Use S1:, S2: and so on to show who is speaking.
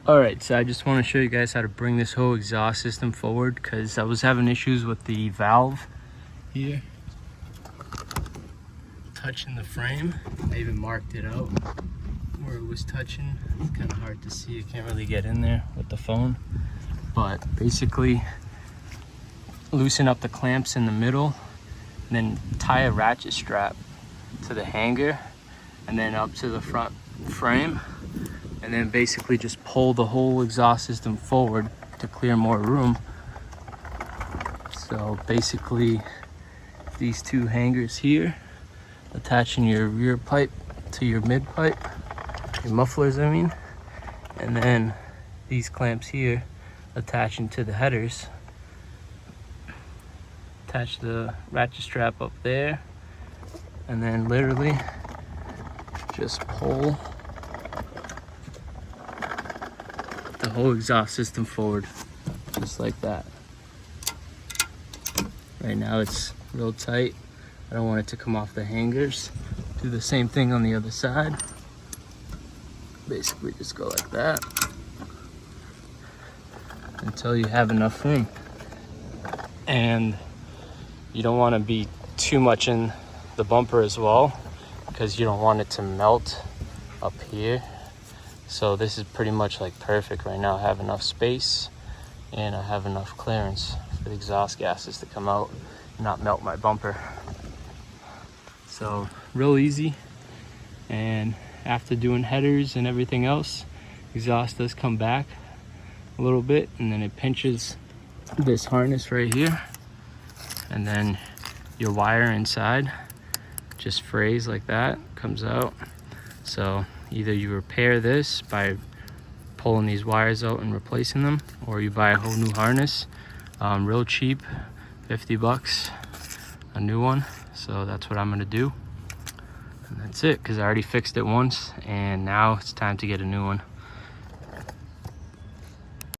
S1: Alright, so I just want to show you guys how to bring this whole exhaust system forward, because I was having issues with the valve here touching the frame. I even marked it out where it was touching. It's kind of hard to see, you can't really get in there with the phone, but basically loosen up the clamps in the middle and then tie a ratchet strap to the hanger and then up to the front frame, and then basically just pull the whole exhaust system forward to clear more room. So basically these two hangers here attaching your rear pipe to your mid pipe, your mufflers I mean, and then these clamps here attaching to the headers. Attach the ratchet strap up there and then literally just pull the whole exhaust system forward, just like that. Right now it's real tight. I don't want it to come off the hangers. Do the same thing on the other side. Basically just go like that until you have enough room. And you don't want to be too much in the bumper as well, because you don't want it to melt up here. So this is pretty much like perfect right now. I have enough space and I have enough clearance for the exhaust gases to come out and not melt my bumper. So real easy, and after doing headers and everything else, exhaust does come back a little bit, and then it pinches this harness right here, and then your wire inside just frays like that, comes out. So either you repair this by pulling these wires out and replacing them, or you buy a whole new harness, real cheap, 50 bucks a new one. So that's what I'm gonna do, and that's it, because I already fixed it once and now it's time to get a new one.